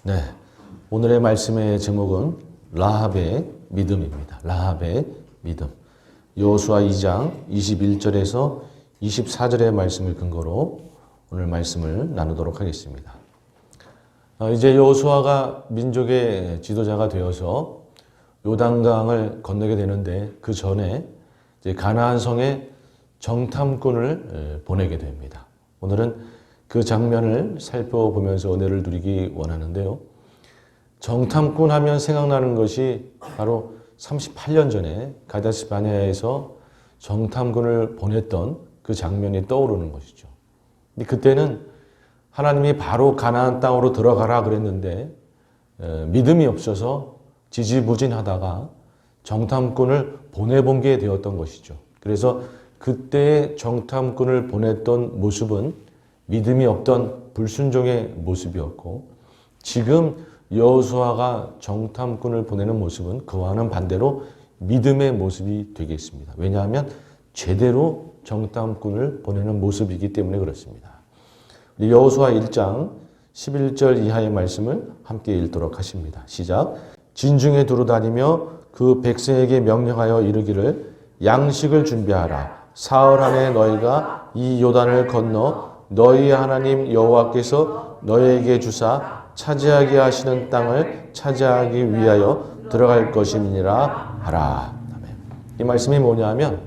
네, 오늘의 말씀의 제목은 라합의 믿음입니다. 라합의 믿음. 여호수아 2장 21절에서 24절의 말씀을 근거로 오늘 말씀을 나누도록 하겠습니다. 이제 여호수아가 민족의 지도자가 되어서 요단강을 건너게 되는데 그 전에 이제 가나안 성에 정탐꾼을 보내게 됩니다. 오늘은 그 장면을 살펴보면서 은혜를 누리기 원하는데요. 정탐꾼 하면 생각나는 것이 바로 38년 전에 가데스 바네아에서 정탐꾼을 보냈던 그 장면이 떠오르는 것이죠. 근데 그때는 하나님이 바로 가나안 땅으로 들어가라 그랬는데 믿음이 없어서 지지부진하다가 정탐꾼을 보내본 게 되었던 것이죠. 그래서 그때의 정탐꾼을 보냈던 모습은 믿음이 없던 불순종의 모습이었고, 지금 여호수아가 정탐꾼을 보내는 모습은 그와는 반대로 믿음의 모습이 되겠습니다. 왜냐하면 제대로 정탐꾼을 보내는 모습이기 때문에 그렇습니다. 여호수아 1장 11절 이하의 말씀을 함께 읽도록 하십니다. 시작. 진중에 두루다니며 그 백성에게 명령하여 이르기를 양식을 준비하라. 사흘 안에 너희가 이 요단을 건너 너희 하나님 여호와께서 너희에게 주사 차지하게 하시는 땅을 차지하기 위하여 들어갈 것이니라 하라. 아멘. 이 말씀이 뭐냐면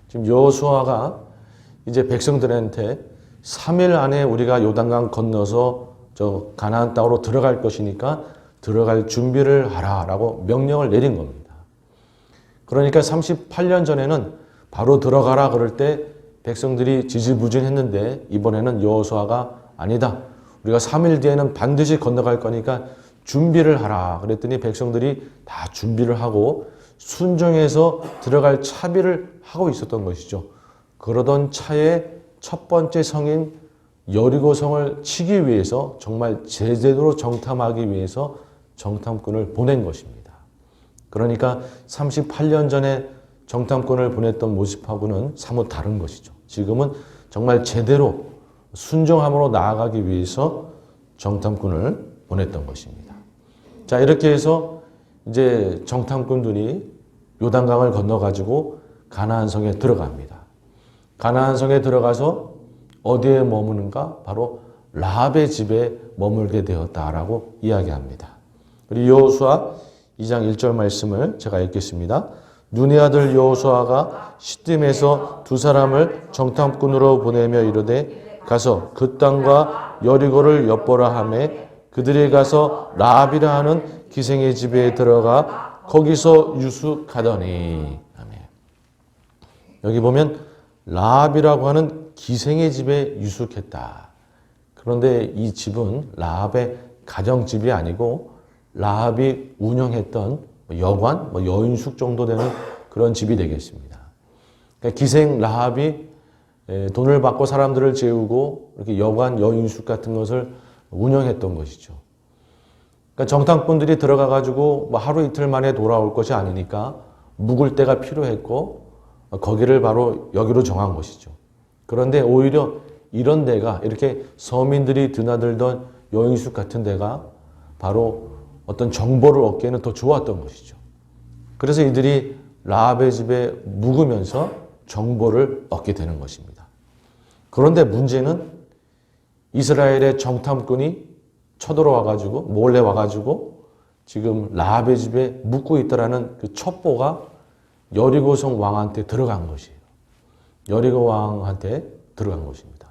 지금 여호수아가 이제 백성들한테 3일 안에 우리가 요단강 건너서 저 가나안 땅으로 들어갈 것이니까 들어갈 준비를 하라라고 명령을 내린 겁니다. 그러니까 38년 전에는 바로 들어가라 그럴 때 백성들이 지지부진했는데 이번에는 여호수아가 아니다. 우리가 3일 뒤에는 반드시 건너갈 거니까 준비를 하라. 그랬더니 백성들이 다 준비를 하고 순종해서 들어갈 차비를 하고 있었던 것이죠. 그러던 차에 첫 번째 성인 여리고성을 치기 위해서 정말 제대로 정탐하기 위해서 정탐꾼을 보낸 것입니다. 그러니까 38년 전에 정탐꾼을 보냈던 모습하고는 사뭇 다른 것이죠. 지금은 정말 제대로 순종함으로 나아가기 위해서 정탐꾼을 보냈던 것입니다. 자, 이렇게 해서 이제 정탐꾼들이 요단강을 건너가지고 가나안 성에 들어갑니다. 가나안 성에 들어가서 어디에 머무는가? 바로 라합의 집에 머물게 되었다라고 이야기합니다. 그리고 여호수아 2장 1절 말씀을 제가 읽겠습니다. 눈의 아들 여호수아가 시딤에서 두 사람을 정탐꾼으로 보내며 이르되 가서 그 땅과 여리고를 엿보라 하매 그들이 가서 라합이라 하는 기생의 집에 들어가 거기서 유숙하더니. 아멘. 여기 보면 라합이라고 하는 기생의 집에 유숙했다. 그런데 이 집은 라합의 가정집이 아니고 라합이 운영했던 여관, 여인숙 정도 되는 그런 집이 되겠습니다. 그러니까 기생 라합이 돈을 받고 사람들을 재우고 이렇게 여관, 여인숙 같은 것을 운영했던 것이죠. 그러니까 정탐꾼들이 들어가가지고 하루 이틀 만에 돌아올 것이 아니니까 묵을 때가 필요했고 거기를 바로 여기로 정한 것이죠. 그런데 오히려 이런 데가 이렇게 서민들이 드나들던 여인숙 같은 데가 바로 어떤 정보를 얻기에는 더 좋았던 것이죠. 그래서 이들이 라합의 집에 묵으면서 정보를 얻게 되는 것입니다. 그런데 문제는 이스라엘의 정탐꾼이 쳐들어와가지고 몰래 와가지고 지금 라합의 집에 묵고 있다라는 그 첩보가 여리고성 왕한테 들어간 것이에요. 여리고 왕한테 들어간 것입니다.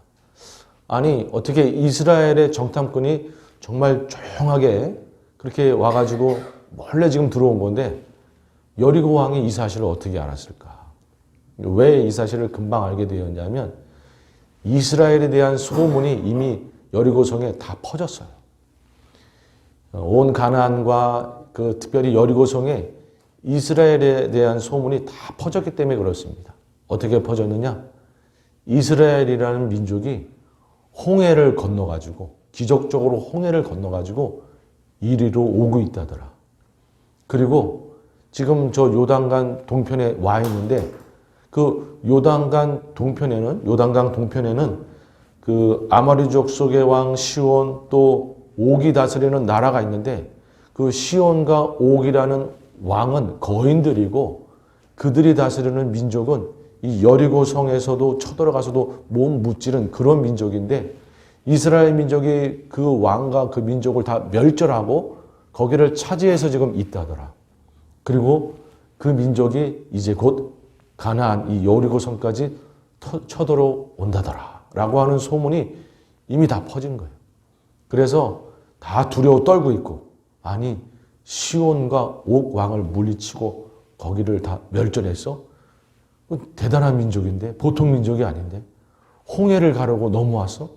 아니 어떻게 이스라엘의 정탐꾼이 정말 조용하게 그렇게 와가지고 몰래 지금 들어온 건데 여리고 왕이 이 사실을 어떻게 알았을까? 왜 이 사실을 금방 알게 되었냐면 이스라엘에 대한 소문이 이미 여리고성에 다 퍼졌어요. 온 가나안과 그 특별히 여리고성에 이스라엘에 대한 소문이 다 퍼졌기 때문에 그렇습니다. 어떻게 퍼졌느냐? 이스라엘이라는 민족이 홍해를 건너가지고 기적적으로 홍해를 건너가지고 이리로 오고 있다더라. 그리고 지금 저 요단강 동편에 와 있는데 그 요단강 동편에는 그 아모리족 속의 왕 시온 또 옥이 다스리는 나라가 있는데 그 시온과 옥이라는 왕은 거인들이고 그들이 다스리는 민족은 이 여리고 성에서도 쳐들어가서도 몸 무찌른 그런 민족인데 이스라엘 민족이 그 왕과 그 민족을 다 멸절하고 거기를 차지해서 지금 있다더라. 그리고 그 민족이 이제 곧 가나안 이 여리고 성까지 쳐들어온다더라 라고 하는 소문이 이미 다 퍼진 거예요. 그래서 다 두려워 떨고 있고 아니 시온과 옥 왕을 물리치고 거기를 다 멸절했어? 대단한 민족인데 보통 민족이 아닌데 홍해를 가르고 넘어왔어?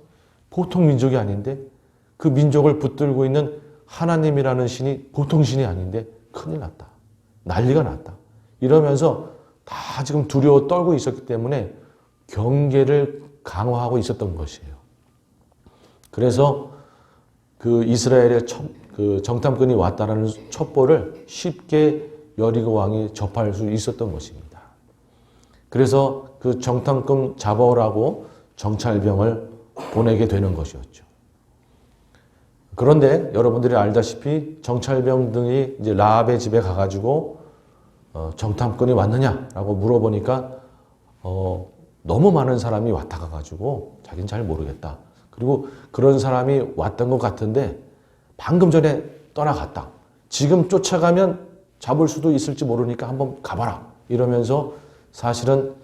보통 민족이 아닌데 그 민족을 붙들고 있는 하나님이라는 신이 보통 신이 아닌데 큰일 났다. 난리가 났다. 이러면서 다 지금 두려워 떨고 있었기 때문에 경계를 강화하고 있었던 것이에요. 그래서 그 이스라엘의 그 정탐꾼이 왔다라는 첩보를 쉽게 여리고 왕이 접할 수 있었던 것입니다. 그래서 그 정탐꾼 잡아오라고 정찰병을 보내게 되는 것이었죠. 그런데 여러분들이 알다시피 정찰병 등이 이제 라합의 집에 가가지고 정탐꾼이 왔느냐라고 물어보니까 너무 많은 사람이 왔다 가가지고 자기는 잘 모르겠다. 그리고 그런 사람이 왔던 것 같은데 방금 전에 떠나갔다. 지금 쫓아가면 잡을 수도 있을지 모르니까 한번 가봐라. 이러면서 사실은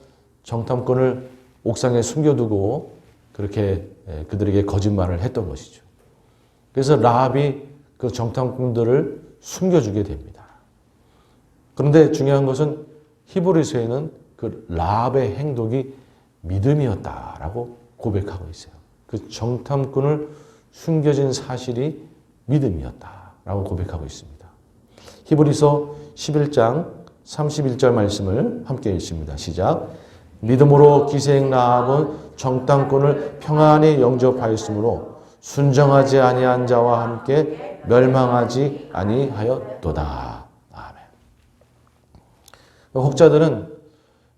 정탐꾼을 옥상에 숨겨두고 그렇게 그들에게 거짓말을 했던 것이죠. 그래서 라합이 그 정탐꾼들을 숨겨주게 됩니다. 그런데 중요한 것은 히브리서에는 그 라합의 행동이 믿음이었다라고 고백하고 있어요. 그 정탐꾼을 숨겨진 사실이 믿음이었다라고 고백하고 있습니다. 히브리서 11장 31절 말씀을 함께 읽습니다. 시작. 믿음으로 기생 라합은 정탐꾼을 평안히 영접하였으므로 순정하지 아니한 자와 함께 멸망하지 아니하였도다. 아멘. 혹자들은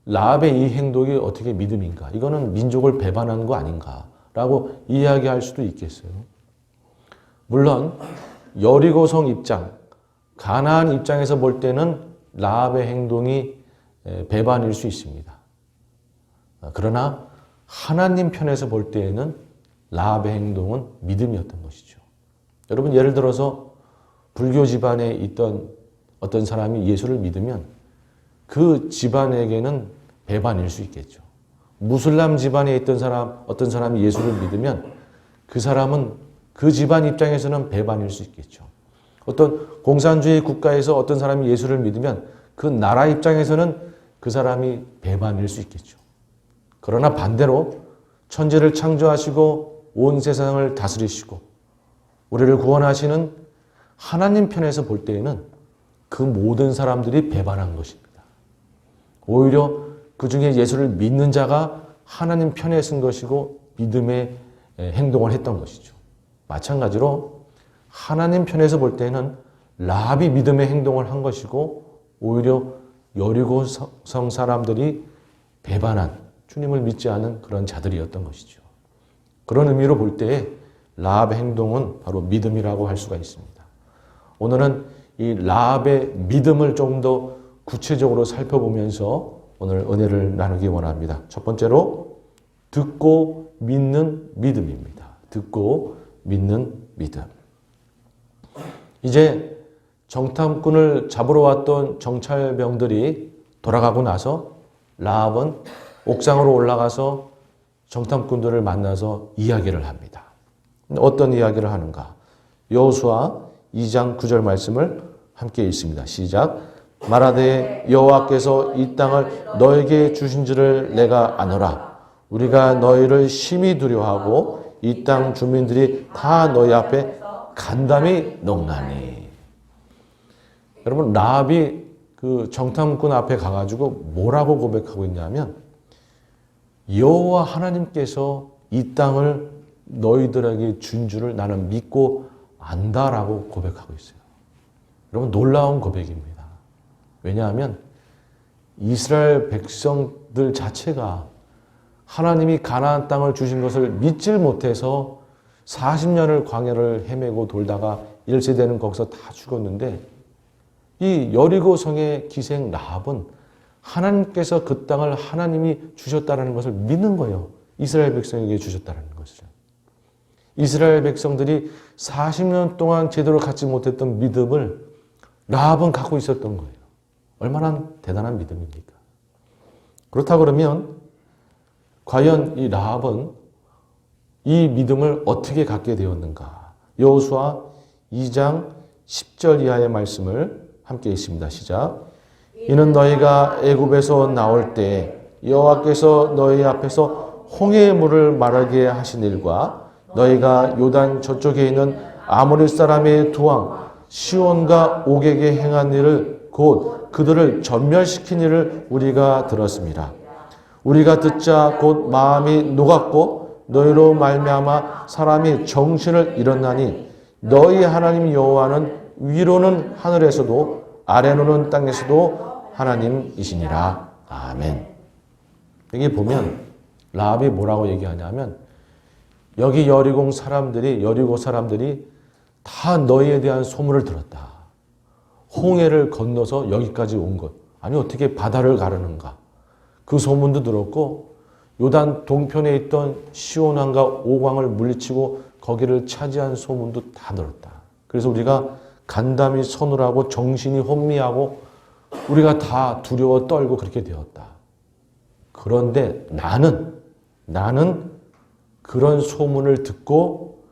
라합의 이 행동이 어떻게 믿음인가? 이거는 민족을 배반하는 거 아닌가라고 이야기할 수도 있겠어요. 물론 여리고성 입장, 가나안 입장에서 볼 때는 라합의 행동이 배반일 수 있습니다. 그러나 하나님 편에서 볼 때에는 라합의 행동은 믿음이었던 것이죠. 여러분 예를 들어서 불교 집안에 있던 어떤 사람이 예수를 믿으면 그 집안에게는 배반일 수 있겠죠. 무슬람 집안에 있던 어떤 사람이 예수를 믿으면 그 사람은 그 집안 입장에서는 배반일 수 있겠죠. 어떤 공산주의 국가에서 어떤 사람이 예수를 믿으면 그 나라 입장에서는 그 사람이 배반일 수 있겠죠. 그러나 반대로 천지를 창조하시고 온 세상을 다스리시고 우리를 구원하시는 하나님 편에서 볼 때에는 그 모든 사람들이 배반한 것입니다. 오히려 그 중에 예수를 믿는 자가 하나님 편에 쓴 것이고 믿음의 행동을 했던 것이죠. 마찬가지로 하나님 편에서 볼 때는 라합이 믿음의 행동을 한 것이고 오히려 여리고성 사람들이 배반한 주님을 믿지 않은 그런 자들이었던 것이죠. 그런 의미로 볼 때에 라합의 행동은 바로 믿음이라고 할 수가 있습니다. 오늘은 이 라합의 믿음을 조금 더 구체적으로 살펴보면서 오늘 은혜를 나누기 원합니다. 첫 번째로 듣고 믿는 믿음입니다. 듣고 믿는 믿음. 이제 정탐꾼을 잡으러 왔던 정찰병들이 돌아가고 나서 라합은 옥상으로 올라가서 정탐꾼들을 만나서 이야기를 합니다. 어떤 이야기를 하는가? 여호수아 2장 9절 말씀을 함께 읽습니다. 시작. 말하되 여호와께서 이 땅을 너에게 주신 줄을 내가 아노라. 우리가 너희를 심히 두려워하고 이 땅 주민들이 다 너희 앞에 간담이 농나니. 여러분 라합이 그 정탐꾼 앞에 가가지고 뭐라고 고백하고 있냐면 여호와 하나님께서 이 땅을 너희들에게 준 줄을 나는 믿고 안다라고 고백하고 있어요. 여러분 놀라운 고백입니다. 왜냐하면 이스라엘 백성들 자체가 하나님이 가나안 땅을 주신 것을 믿질 못해서 40년을 광야를 헤매고 돌다가 1세대는 거기서 다 죽었는데 이 여리고 성의 기생 라합은 하나님께서 그 땅을 하나님이 주셨다는 것을 믿는 거예요. 이스라엘 백성에게 주셨다는 것을. 이스라엘 백성들이 40년 동안 제대로 갖지 못했던 믿음을 라합은 갖고 있었던 거예요. 얼마나 대단한 믿음입니까? 그렇다 그러면 과연 이 라합은 이 믿음을 어떻게 갖게 되었는가? 여호수아 2장 10절 이하의 말씀을 함께 읽습니다. 시작. 이는 너희가 애굽에서 나올 때 여호와께서 너희 앞에서 홍해의 물을 마르게 하신 일과 너희가 요단 저쪽에 있는 아모리 사람의 두 왕 시온과 옥에게 행한 일을 곧 그들을 전멸시킨 일을 우리가 들었습니다. 우리가 듣자 곧 마음이 녹았고 너희로 말미암아 사람이 정신을 잃었나니 너희 하나님 여호와는 위로는 하늘에서도 아래로는 땅에서도 하나님이시니라. 아멘. 여기 보면 라합이 뭐라고 얘기하냐면 여기 여리고 사람들이 다 너희에 대한 소문을 들었다. 홍해를 건너서 여기까지 온 것. 아니 어떻게 바다를 가르는가. 그 소문도 들었고 요단 동편에 있던 시온왕과 옥왕을 물리치고 거기를 차지한 소문도 다 들었다. 그래서 우리가 간담이 서늘하고 정신이 혼미하고 우리가 다 두려워 떨고 그렇게 되었다. 그런데 나는 그런 소문을 듣고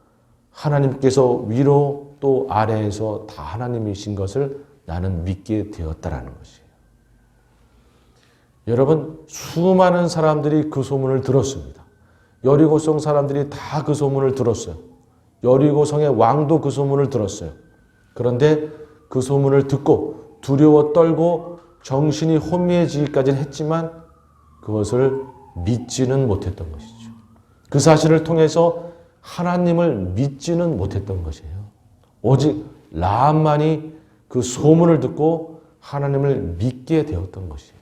하나님께서 위로 또 아래에서 다 하나님이신 것을 나는 믿게 되었다라는 것이에요. 여러분, 수많은 사람들이 그 소문을 들었습니다. 여리고성 사람들이 다 그 소문을 들었어요. 여리고성의 왕도 그 소문을 들었어요. 그런데 그 소문을 듣고 두려워 떨고 정신이 혼미해지기까지는 했지만 그것을 믿지는 못했던 것이죠. 그 사실을 통해서 하나님을 믿지는 못했던 것이에요. 오직 라합만이 그 소문을 듣고 하나님을 믿게 되었던 것이에요.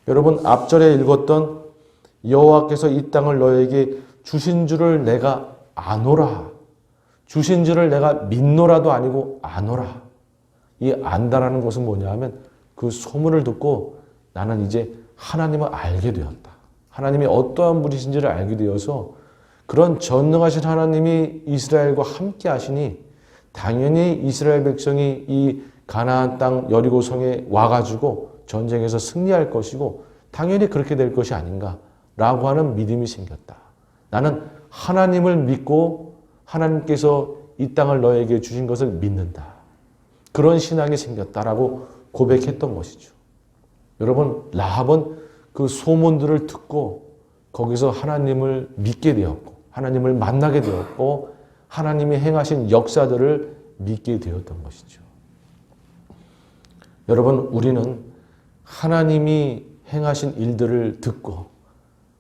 여러분, 앞절에 읽었던 여호와께서 이 땅을 너에게 주신 줄을 내가 아노라. 주신 줄을 내가 믿노라도 아니고 아노라. 이 안다라는 것은 뭐냐 하면 그 소문을 듣고 나는 이제 하나님을 알게 되었다. 하나님이 어떠한 분이신지를 알게 되어서 그런 전능하신 하나님이 이스라엘과 함께 하시니 당연히 이스라엘 백성이 이 가나안 땅 여리고성에 와가지고 전쟁에서 승리할 것이고 당연히 그렇게 될 것이 아닌가라고 하는 믿음이 생겼다. 나는 하나님을 믿고 하나님께서 이 땅을 너에게 주신 것을 믿는다. 그런 신앙이 생겼다라고 고백했던 것이죠. 여러분, 라합은 그 소문들을 듣고 거기서 하나님을 믿게 되었고 하나님을 만나게 되었고 하나님이 행하신 역사들을 믿게 되었던 것이죠. 여러분, 우리는 하나님이 행하신 일들을 듣고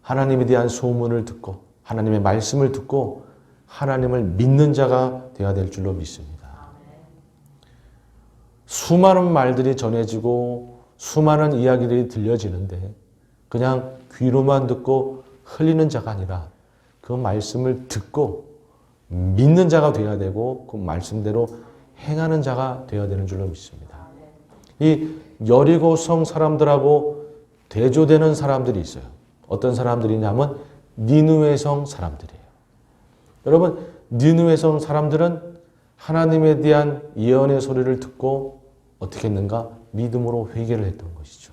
하나님에 대한 소문을 듣고 하나님의 말씀을 듣고 하나님을 믿는 자가 되어야 될 줄로 믿습니다. 수많은 말들이 전해지고 수많은 이야기들이 들려지는데 그냥 귀로만 듣고 흘리는 자가 아니라 그 말씀을 듣고 믿는 자가 되어야 되고 그 말씀대로 행하는 자가 되어야 되는 줄로 믿습니다. 이 여리고성 사람들하고 대조되는 사람들이 있어요. 어떤 사람들이냐면 니느웨성 사람들이에요. 여러분, 니느웨성 사람들은 하나님에 대한 예언의 소리를 듣고 어떻게 했는가? 믿음으로 회개를 했던 것이죠.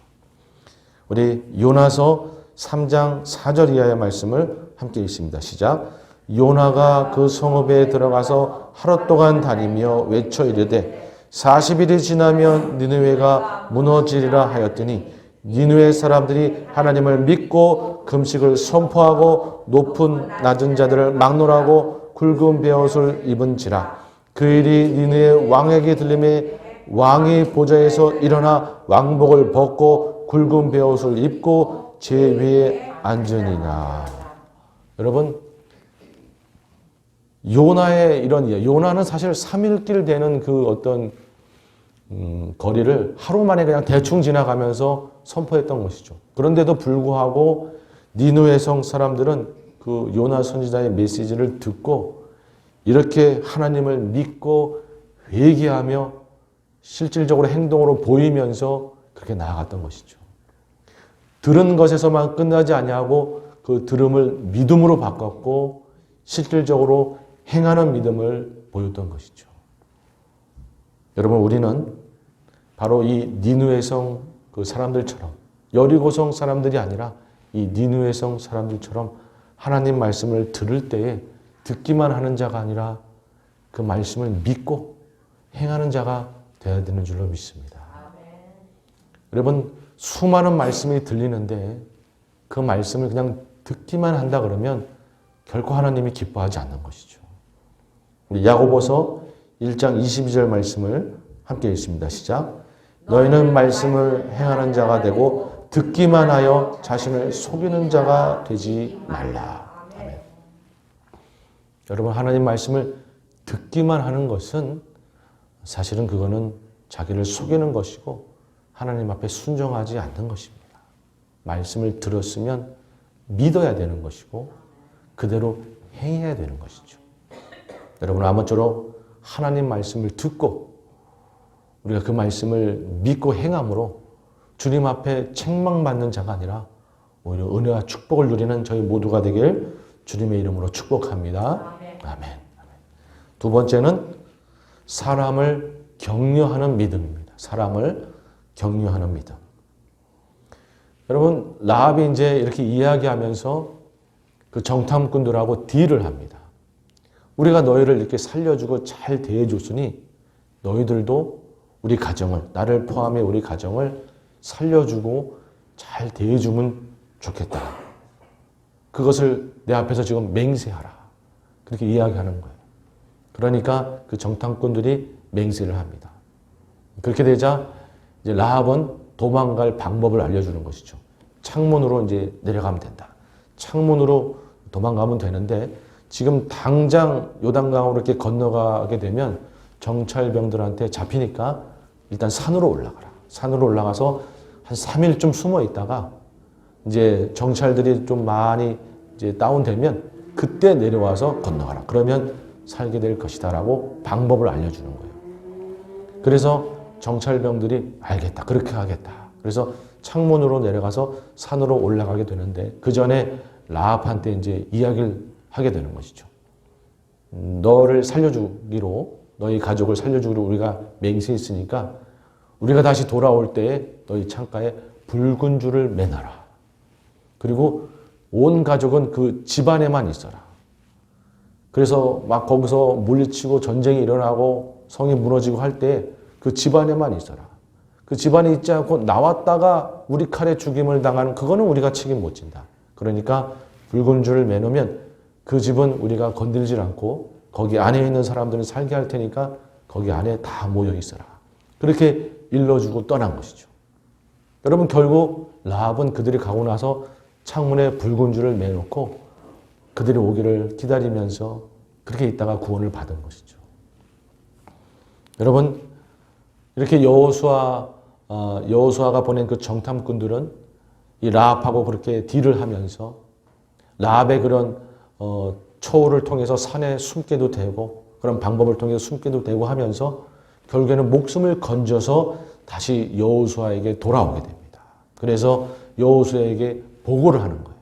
우리 요나서 3장 4절 이하의 말씀을 함께 읽습니다. 시작. 요나가 그 성읍에 들어가서 하루 동안 다니며 외쳐 이르되 40일이 지나면 니느웨가 무너지리라 하였더니 니느웨 사람들이 하나님을 믿고 금식을 선포하고 높은 낮은 자들을 막론하고 굵은 베옷을 입은지라. 그 일이 니느웨 왕에게 들림에 왕이 보좌에서 일어나 왕복을 벗고 굵은 베옷을 입고 제 위에 앉으니라. 여러분, 요나의 이런 이야기. 요나는 사실 3일길 되는 그 어떤 거리를 하루 만에 그냥 대충 지나가면서 선포했던 것이죠. 그런데도 불구하고 니느웨 성 사람들은 그 요나 선지자의 메시지를 듣고 이렇게 하나님을 믿고 회개하며 실질적으로 행동으로 보이면서 그렇게 나아갔던 것이죠. 들은 것에서만 끝나지 아니하고 그 들음을 믿음으로 바꿨고 실질적으로 행하는 믿음을 보였던 것이죠. 여러분, 우리는 바로 이 니느웨 성 그 사람들처럼, 여리고성 사람들이 아니라 이 니느웨 성 사람들처럼 하나님 말씀을 들을 때에 듣기만 하는 자가 아니라 그 말씀을 믿고 행하는 자가 되어야 되는 줄로 믿습니다. 여러분, 수많은 말씀이 들리는데 그 말씀을 그냥 듣기만 한다 그러면 결코 하나님이 기뻐하지 않는 것이죠. 우리 야고보서 1장 22절 말씀을 함께 읽습니다. 시작. 너희는 말씀을 행하는 자가 되고 듣기만 하여 자신을 속이는 자가 되지 말라. 아멘. 여러분, 하나님 말씀을 듣기만 하는 것은 사실은 그거는 자기를 속이는 것이고 하나님 앞에 순종하지 않는 것입니다. 말씀을 들었으면 믿어야 되는 것이고 그대로 행해야 되는 것이죠. 여러분, 아무쪼록 하나님 말씀을 듣고 우리가 그 말씀을 믿고 행함으로 주님 앞에 책망받는 자가 아니라 오히려 은혜와 축복을 누리는 저희 모두가 되길 주님의 이름으로 축복합니다. 아멘. 두 번째는 사람을 격려하는 믿음입니다. 사람을 격려하는 믿음. 여러분, 라합이 이제 이렇게 이야기하면서 그 정탐꾼들하고 딜을 합니다. 우리가 너희를 이렇게 살려주고 잘 대해줬으니 너희들도 우리 가정을, 나를 포함해 우리 가정을 살려주고 잘 대해주면 좋겠다. 그것을 내 앞에서 지금 맹세하라. 그렇게 이야기하는 거예요. 그러니까 그 정탐꾼들이 맹세를 합니다. 그렇게 되자 이제 라합은 도망갈 방법을 알려주는 것이죠. 창문으로 이제 내려가면 된다. 창문으로 도망가면 되는데 지금 당장 요단강으로 이렇게 건너가게 되면 정찰병들한테 잡히니까 일단 산으로 올라가라. 산으로 올라가서 한 3일쯤 숨어 있다가 이제 정찰들이 좀 많이 이제 다운되면 그때 내려와서 건너가라. 그러면 살게 될 것이다라고 방법을 알려주는 거예요. 그래서 정찰병들이 알겠다. 그렇게 하겠다. 그래서 창문으로 내려가서 산으로 올라가게 되는데 그 전에 라합한테 이제 이야기를 하게 되는 것이죠. 너를 살려주기로, 너희 가족을 살려주기로 우리가 맹세했으니까 우리가 다시 돌아올 때에 너희 창가에 붉은 줄을 매놔라. 그리고 온 가족은 그 집안에만 있어라. 그래서 막 거기서 물리치고 전쟁이 일어나고 성이 무너지고 할 때 그 집안에만 있어라. 그 집안에 있지 않고 나왔다가 우리 칼에 죽임을 당하는 그거는 우리가 책임 못 진다. 그러니까 붉은 줄을 매놓으면 그 집은 우리가 건들지 않고 거기 안에 있는 사람들은 살게 할 테니까 거기 안에 다 모여 있어라. 그렇게 일러주고 떠난 것이죠. 여러분, 결국 라합은 그들이 가고 나서 창문에 붉은 줄을 매놓고 그들이 오기를 기다리면서 그렇게 있다가 구원을 받은 것이죠. 여러분, 이렇게 여호수아가 보낸 그 정탐꾼들은 이 라합하고 그렇게 딜을 하면서 라합의 그런 초호를 통해서 산에 숨게도 되고 그런 방법을 통해서 숨게도 되고 하면서 결국에는 목숨을 건져서 다시 여호수아에게 돌아오게 됩니다. 그래서 여호수아에게 보고를 하는 거예요.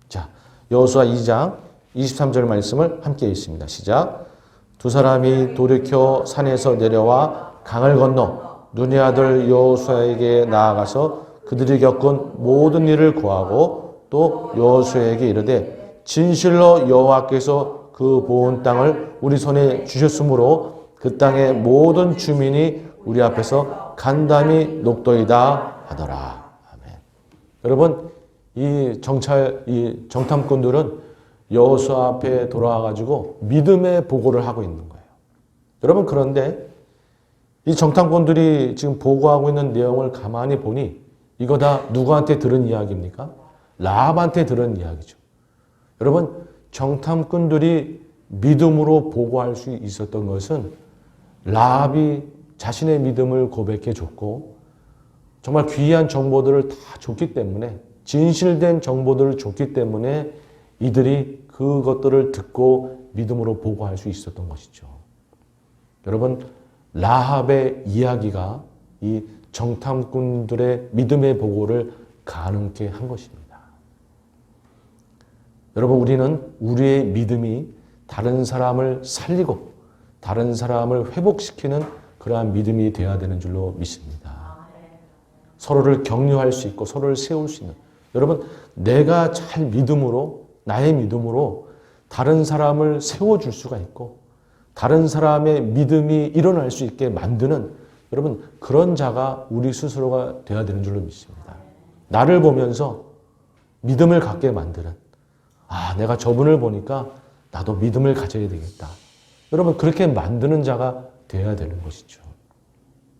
자, 여호수아 2장 23절 말씀을 함께 읽습니다. 시작. 두 사람이 돌이켜 산에서 내려와 강을 건너 눈의 아들 여호수아에게 나아가서 그들이 겪은 모든 일을 고하고 또 여호수아에게 이르되 진실로 여호와께서 그 보은 땅을 우리 손에 주셨으므로 그 땅의 모든 주민이 우리 앞에서 간담이 녹도이다 하더라. 아멘. 여러분, 이 정탐꾼들은 여호수아 앞에 돌아와가지고 믿음의 보고를 하고 있는 거예요. 여러분, 그런데 이 정탐꾼들이 지금 보고하고 있는 내용을 가만히 보니 이거 다 누구한테 들은 이야기입니까? 라합한테 들은 이야기죠. 여러분, 정탐꾼들이 믿음으로 보고할 수 있었던 것은 라합이 자신의 믿음을 고백해 줬고 정말 귀한 정보들을 다 줬기 때문에, 진실된 정보들을 줬기 때문에 이들이 그것들을 듣고 믿음으로 보고할 수 있었던 것이죠. 여러분, 라합의 이야기가 이 정탐꾼들의 믿음의 보고를 가능케 한 것입니다. 여러분, 우리는 우리의 믿음이 다른 사람을 살리고 다른 사람을 회복시키는 그러한 믿음이 되어야 되는 줄로 믿습니다. 서로를 격려할 수 있고 서로를 세울 수 있는, 여러분, 내가 잘 믿음으로, 나의 믿음으로 다른 사람을 세워줄 수가 있고 다른 사람의 믿음이 일어날 수 있게 만드는, 여러분, 그런 자가 우리 스스로가 되어야 되는 줄로 믿습니다. 나를 보면서 믿음을 갖게 만드는, 내가 저분을 보니까 나도 믿음을 가져야 되겠다. 여러분, 그렇게 만드는 자가 되어야 되는 것이죠.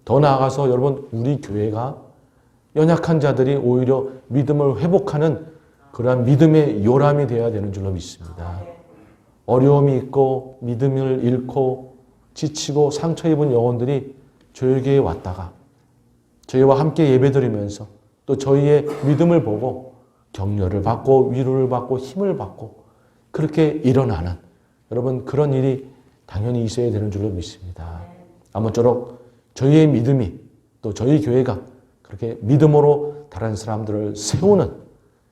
더 나아가서 여러분, 우리 교회가 연약한 자들이 오히려 믿음을 회복하는 그러한 믿음의 요람이 되어야 되는 줄로 믿습니다. 어려움이 있고 믿음을 잃고 지치고 상처 입은 영혼들이 저에게 왔다가 저희와 함께 예배드리면서 또 저희의 믿음을 보고 격려를 받고 위로를 받고 힘을 받고 그렇게 일어나는, 여러분, 그런 일이 당연히 있어야 되는 줄로 믿습니다. 아무쪼록 저희의 믿음이 또 저희 교회가 그렇게 믿음으로 다른 사람들을 세우는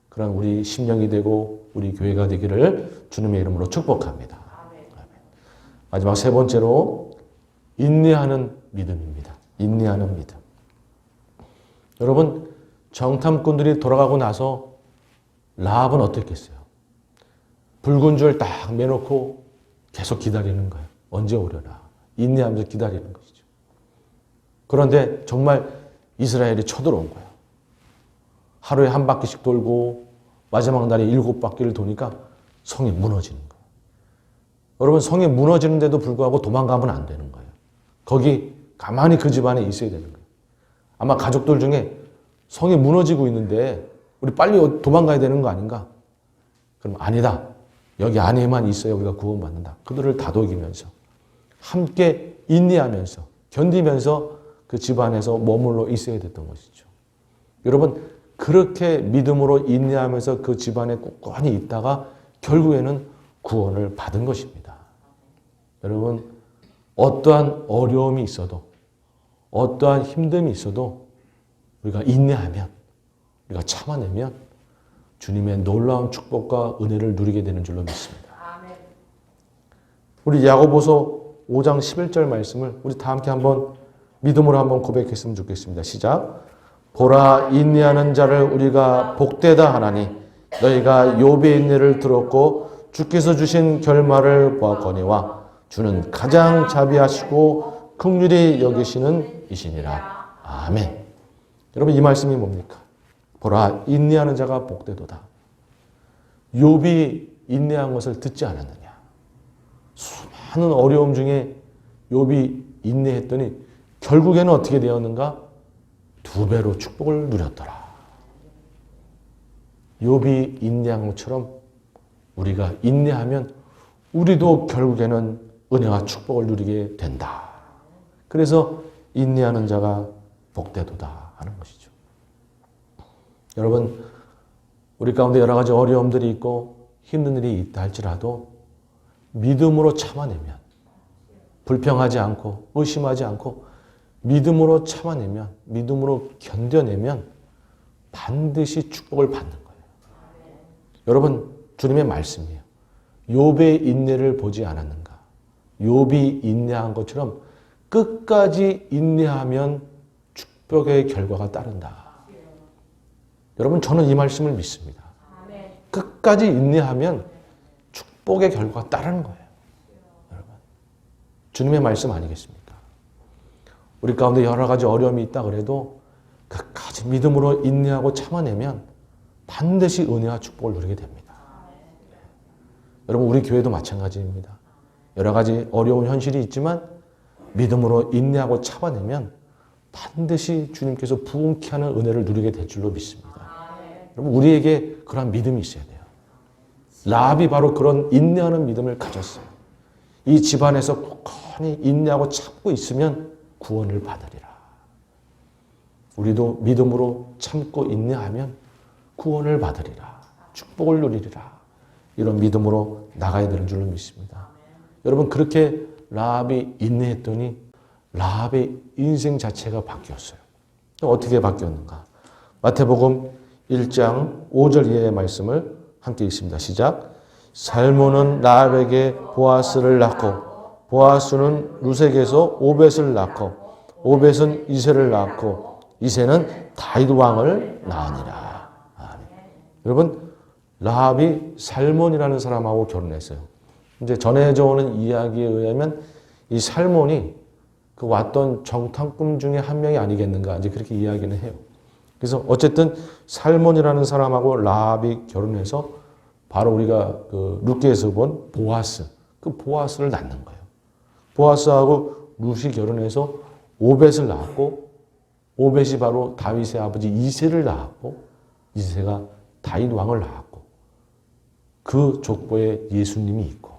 그런 우리 심령이 되고 우리 교회가 되기를 주님의 이름으로 축복합니다. 아멘. 마지막 세 번째로 인내하는 믿음입니다. 인내하는 믿음. 여러분, 정탐꾼들이 돌아가고 나서 라합은 어떻겠어요? 붉은 줄 딱 매놓고 계속 기다리는 거예요. 언제 오려나. 인내하면서 기다리는 것이죠. 그런데 정말 이스라엘이 쳐들어온 거예요. 하루에 한 바퀴씩 돌고 마지막 날에 7바퀴를 도니까 성이 무너지는 거예요. 여러분, 성이 무너지는데도 불구하고 도망가면 안 되는 거예요. 거기 가만히 그 집안에 있어야 되는 거예요. 아마 가족들 중에 성이 무너지고 있는데 우리 빨리 도망가야 되는 거 아닌가? 그럼 아니다. 여기 안에만 있어야 우리가 구원받는다. 그들을 다독이면서 함께 인내하면서 견디면서 그 집안에서 머물러 있어야 됐던 것이죠. 여러분, 그렇게 믿음으로 인내하면서 그 집안에 굳건히 있다가 결국에는 구원을 받은 것입니다. 여러분, 어떠한 어려움이 있어도 어떠한 힘듦이 있어도 우리가 인내하면, 우리가 참아내면 주님의 놀라운 축복과 은혜를 누리게 되는 줄로 믿습니다. 우리 야고보서 5장 11절 말씀을 우리 다 함께 한번 믿음으로 한번 고백했으면 좋겠습니다. 시작. 보라, 인내하는 자를 우리가 복되다 하나니 너희가 욥의 인내를 들었고 주께서 주신 결말을 보았거니와 주는 가장 자비하시고 긍휼히 여기시는 이시니라. 아멘. 여러분, 이 말씀이 뭡니까? 보라, 인내하는 자가 복되도다. 욥이 인내한 것을 듣지 않았느냐? 수많은 어려움 중에 욥이 인내했더니 결국에는 어떻게 되었는가? 2배로 축복을 누렸더라. 욥이 인내한 것처럼 우리가 인내하면 우리도 결국에는 은혜와 축복을 누리게 된다. 그래서 인내하는 자가 복되도다 하는 것이죠. 여러분, 우리 가운데 여러 가지 어려움들이 있고 힘든 일이 있다 할지라도 믿음으로 참아내면, 불평하지 않고 의심하지 않고 믿음으로 참아내면, 믿음으로 견뎌내면 반드시 축복을 받는 거예요. 여러분, 주님의 말씀이에요. 욥의 인내를 보지 않았는가? 욥이 인내한 것처럼 끝까지 인내하면 축복의 결과가 따른다. 여러분, 저는 이 말씀을 믿습니다. 끝까지 인내하면 축복의 결과가 따르는 거예요. 여러분, 주님의 말씀 아니겠습니까? 우리 가운데 여러 가지 어려움이 있다 그래도 끝까지 믿음으로 인내하고 참아내면 반드시 은혜와 축복을 누리게 됩니다. 여러분, 우리 교회도 마찬가지입니다. 여러 가지 어려운 현실이 있지만 믿음으로 인내하고 참아내면 반드시 주님께서 부흥케 하는 은혜를 누리게 될 줄로 믿습니다. 여러분, 우리에게 그런 믿음이 있어야 돼요. 라합이 바로 그런 인내하는 믿음을 가졌어요. 이 집안에서 굳건히 인내하고 참고 있으면 구원을 받으리라. 우리도 믿음으로 참고 인내하면 구원을 받으리라. 축복을 누리리라. 이런 믿음으로 나가야 되는 줄로 믿습니다. 여러분 그렇게 라합이 인내했더니 라합의 인생 자체가 바뀌었어요. 어떻게 바뀌었는가? 마태복음 1장 5절 이하의 말씀을 함께 읽습니다. 시작. 살몬은 라합에게 보아스를 낳고 보아스는 루색에서 오벳을 낳고 오벳은 이새를 낳고 이새는 다윗 왕을 낳으니라. 아멘. 여러분 라합이 살몬이라는 사람하고 결혼했어요. 이제 전해져 오는 이야기에 의하면 이 살몬이 그 왔던 정탐꾼 중에 한 명이 아니겠는가 이제 그렇게 이야기는 해요. 그래서 어쨌든 살몬이라는 사람하고 라합이 결혼해서 바로 우리가 그 룻기에서 본 보아스, 그 보아스를 낳는 거예요. 보아스하고 룻이 결혼해서 오벳을 낳았고 오벳이 바로 다윗의 아버지 이새를 낳았고 이새가 다윗 왕을 낳았고 그 족보에 예수님이 있고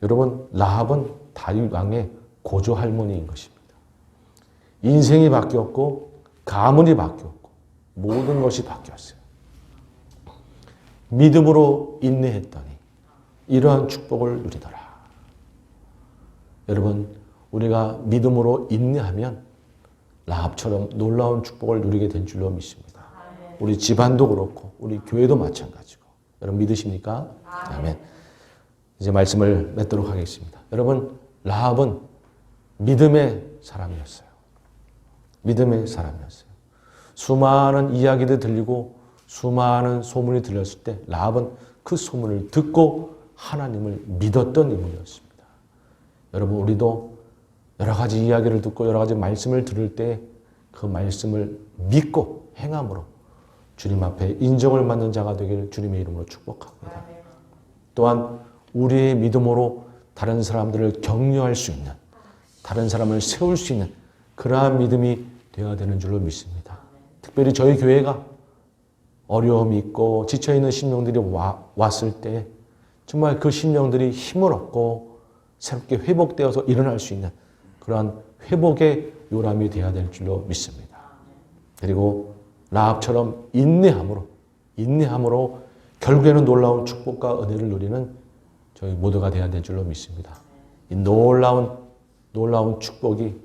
여러분 라합은 다윗 왕의 고조 할머니인 것입니다. 인생이 바뀌었고 가문이 바뀌었고 모든 것이 바뀌었어요. 믿음으로 인내했더니 이러한 축복을 누리더라. 여러분 우리가 믿음으로 인내하면 라합처럼 놀라운 축복을 누리게 된 줄로 믿습니다. 우리 집안도 그렇고 우리 교회도 마찬가지고 여러분 믿으십니까? 아멘. 이제 말씀을 맺도록 하겠습니다. 여러분 라합은 믿음의 사람이었어요. 믿음의 사람이었어요. 수많은 이야기들 들리고 수많은 소문이 들렸을 때 라합은 그 소문을 듣고 하나님을 믿었던 인물이었습니다. 여러분 우리도 여러 가지 이야기를 듣고 여러 가지 말씀을 들을 때 그 말씀을 믿고 행함으로 주님 앞에 인정을 받는 자가 되기를 주님의 이름으로 축복합니다. 또한 우리의 믿음으로 다른 사람들을 격려할 수 있는 다른 사람을 세울 수 있는 그러한 믿음이 되어야 되는 줄로 믿습니다. 특별히 저희 교회가 어려움이 있고 지쳐있는 심령들이 왔을 때 정말 그 심령들이 힘을 얻고 새롭게 회복되어서 일어날 수 있는 그러한 회복의 요람이 되어야 될 줄로 믿습니다. 그리고 라합처럼 인내함으로 결국에는 놀라운 축복과 은혜를 누리는 저희 모두가 되어야 될 줄로 믿습니다. 이 놀라운 축복이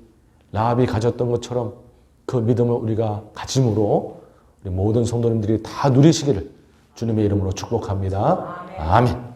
라합이 가졌던 것처럼 그 믿음을 우리가 가짐으로 우리 모든 성도님들이 다 누리시기를 주님의 이름으로 축복합니다. 아멘.